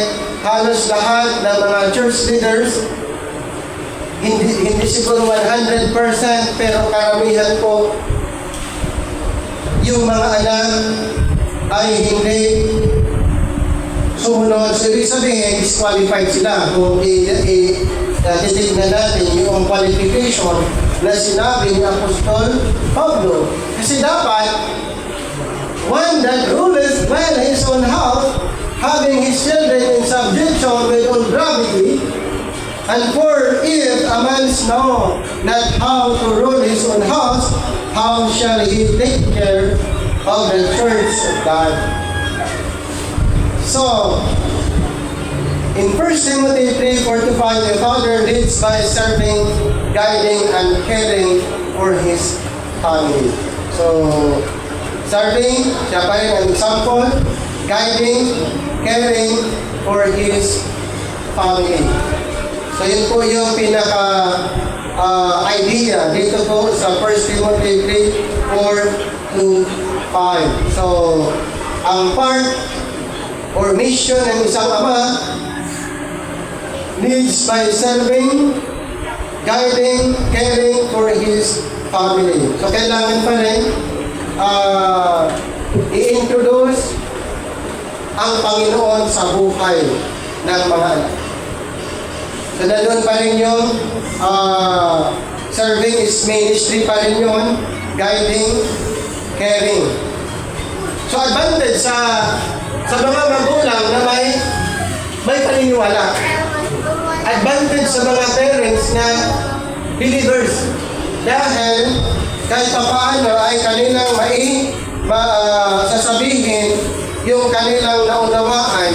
Halos lahat ng mga church leaders, hindi siguro 100%, pero karamihan po, yung mga anak ay hindi sumunod. So, ibig sabihin, disqualified sila. Kung titignan natin yung qualification na sinabi ni Apostol Pablo. Kasi dapat, one that ruleth well his own house, having his children in subjection with all gravity, and for if a man know not how to rule his own house, how shall he take care of the church of God? So, in 1 Timothy 3:4-5, the father leads by serving, guiding, and caring for his family. So, serving, siya pa rin ang example, guiding, caring for his family. So yun po yung idea dito po sa 1 Timothy 3:4-5. So, ang part or mission ng isang ama leads by serving, guiding, caring for his family. So kailangan pa rin i-introduce ang Panginoon sa buhay ng mga anak. So, nandun pa rin yung serving is ministry pa rin yun, guiding, caring. So, advantage sa mga magulang na may paniniwala. Advantage sa mga parents na believers. Dahil kahit papaano ay kanilang sasabihin yung kanilang naunawaan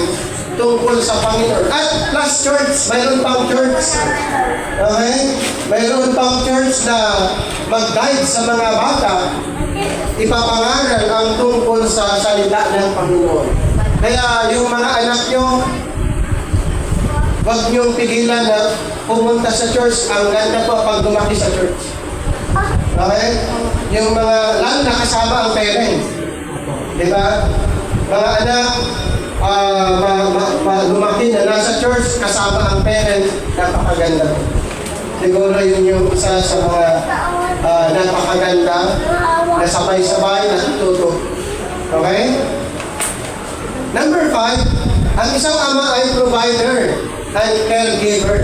tungkol sa Panginoon. At plus church, mayroon pang church. Okay? Mayroon pang church na mag-guide sa mga bata, ipapangaral ang tungkol sa salita ng Panginoon. Kaya yung mga anak nyo, huwag niyong pigilan na pumunta sa church. Ang ganda po pag lumaki sa church. Okay? Yung mga, lalo na kasama ang parents. Diba? Mga anak, lumaki na nasa church, kasama ang parents, napakaganda. Siguro yun yung isa sa mga napakaganda na sabay-sabay natututo. Okay? Number 5, ang isang ama ay provider and caregiver.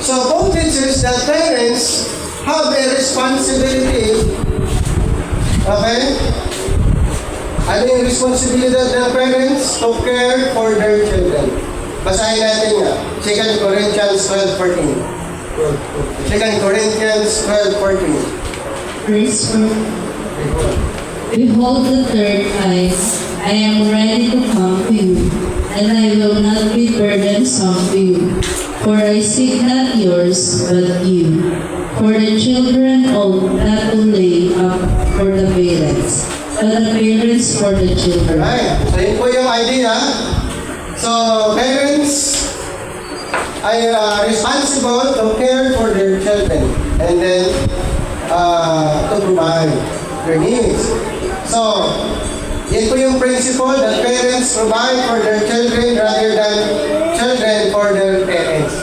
So, both teaches that parents have a responsibility. Okay? Ano yung responsibilidad ng parents? To care for their children. Basahin natin nga. 2 Corinthians 12:14. 2 Corinthians 12:14. Verse 4. Behold the third time, I am ready to come to you, and I will not be burdensome to you. For I seek not yours, but you. For the children old not to lay up for the parents, but the parents for the children. Right. So, yun po yung idea. So, parents ay responsible to care for their children and then to provide their needs. So, yun po yung principle that parents provide for their children rather than children for their parents.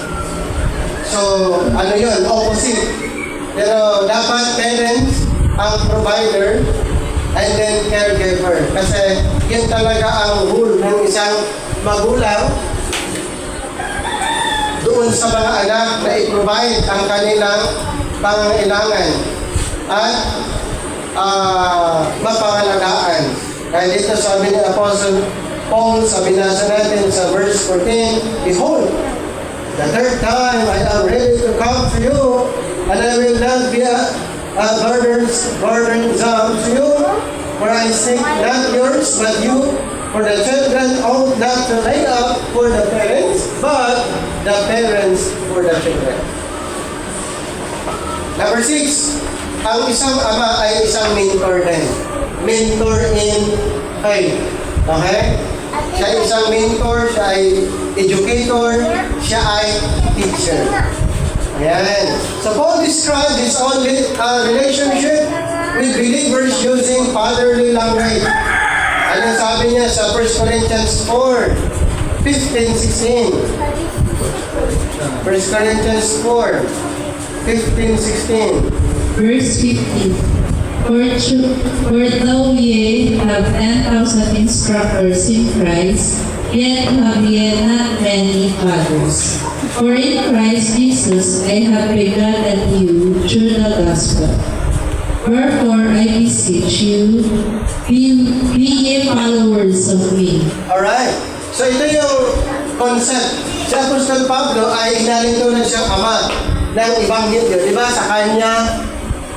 So, ano yun? Opposite. Pero dapat parents ang provider and then caregiver. Kasi yun talaga ang rule ng isang magulang doon sa mga anak na i-provide ang kanilang pangangailangan at mapangalagaan. Kaya dito sabi ni Apostle Paul, sa binasa natin sa verse 14, Behold, the third time I am ready to come to you, and I will not be burdensome to you, for I seek not yours, but you. For the children ought not to lay up for the parents, but the parents for the children. Number 6, ang isang ama ay isang mentor din. Mentor in faith. Okay? Siya ay isang mentor, siya ay educator, siya ay teacher. Ayan. So Paul described his own relationship with believers using fatherly language. Ano sabi niya sa 1 Corinthians 4, 15-16? 1 Corinthians 4, 15-16. Verse 15. For though ye have 10,000 instructors in Christ, yet have ye not many fathers. For in Christ Jesus I have begotten you through the gospel. Wherefore I beseech you, be ye followers of me. Alright. So ito yung concept. Si Apostol Pablo ay inalintunan siyang ama ng Ebanghelyo. Di ba? Sa kanya,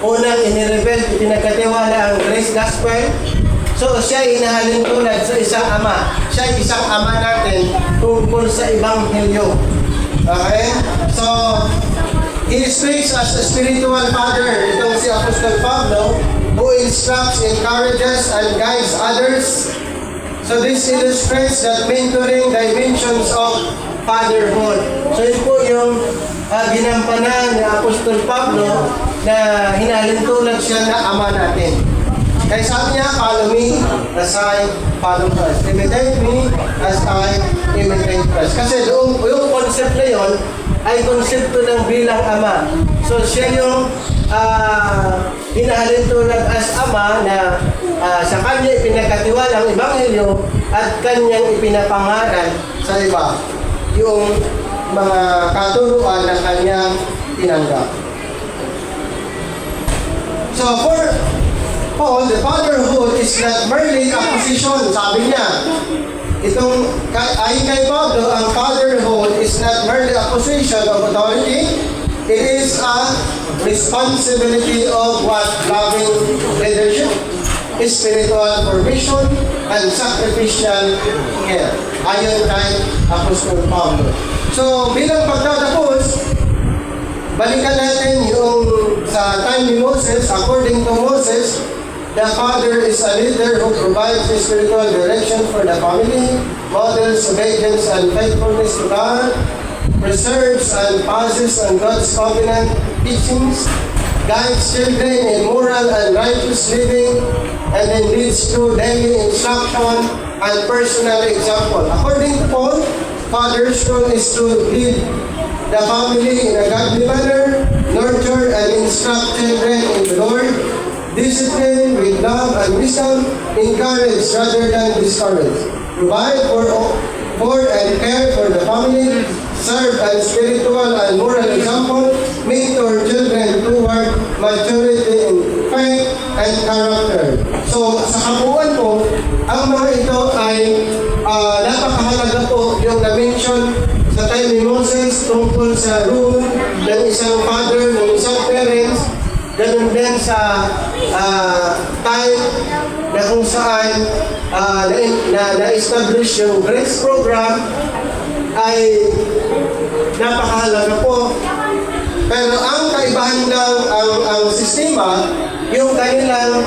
unang inireveal, pinagkatiwala ang grace gospel. So siya ay inahalin tulad sa isang ama. Siya ay isang ama natin tungkol sa Ebanghelyo. Okay? So, he speaks as a spiritual father. Itong si Apostol Pablo, who instructs, encourages, and guides others. So this illustrates that mentoring dimensions of fatherhood. So yun po yung ginampanan ni Apostol Pablo na hinalintulad siya na ama natin. Kaya sabi niya, follow me as I follow Christ. Imitate me as I imitate Christ. Kasi yung concept na yun ay konsepto ng bilang ama. So siya yung hinalintulad as ama na sa kanya ipinagkatiwala ang Ebanghelyo at kanyang ipinapangaral sa iba yung mga katuruan na kanyang tinanggap. So for Paul, the fatherhood is not merely a position. Sabi niya, ayon kay Pablo, ang fatherhood is not merely a position of authority. It is a responsibility of what loving leadership, spiritual formation, and sacrificial care. Ayon kay Apostol Pablo. So bilang pagtatapos, balikan natin yung sa time ni Moses. According to Moses, the father is a leader who provides spiritual direction for the family, models obedience and faithfulness to God, preserves and passes on God's covenant teachings, guides children in moral and righteous living, and then leads to daily instruction and personal example. According to Paul, father's role is to lead the family in a godly manner, nurture and instruct children in the Lord, discipline with love and wisdom, encourage rather than discourage, provide for and care for the family, serve as spiritual and moral example, mentor children toward maturity in faith and character. So, sa kabuuan po, ang mga ito ay napakahalaga po yung na-mention sa time ni Moses tungkol sa role ng isang father, ng isang parents, ganun din sa time na kung saan na-establish yung grace program ay napakahalaga po. Pero ang kaibahan lang ang sistema, yung kanilang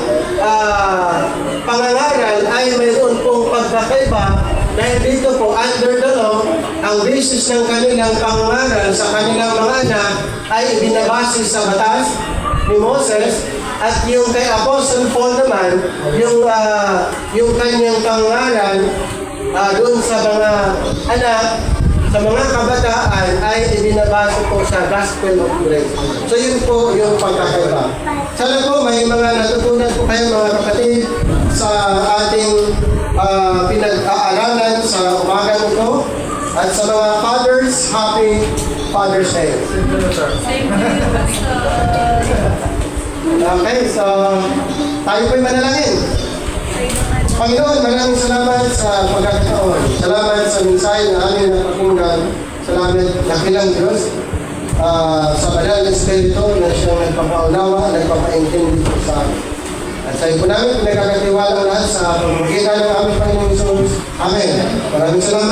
pangangaral ay mayroon pong pagkakaiba dahil dito po under the law, ang basis ng kanilang pangangaral sa kanilang mga anak ay ibinabase sa batas ni Moses, at yung kay Apostle Paul naman, yung kanyang pangaral doon sa mga anak, sa mga kabataan ay ibinabase po sa Gospel of Grace. So yun po yung pagkakaiba. Sana po may mga natutunan po kayo mga kapatid sa ating pinag-aaralan sa umaga nito. At sa mga fathers, happy Father's Day. Okay, so tayo po'y manalangin. Panginoon, maraming salamat sa pagkakataon. Salamat sa mensahe na aming napakinggan. Salamat nakilang Diyos sa banal na Espiritu na siyang nagpapaunawa, nagpapaintindi sa amin. At sa iyo po namin, pinagkakatiwala lahat sa pamamagitan ng aming Panginoon Jesus. Amen. Maraming salamat.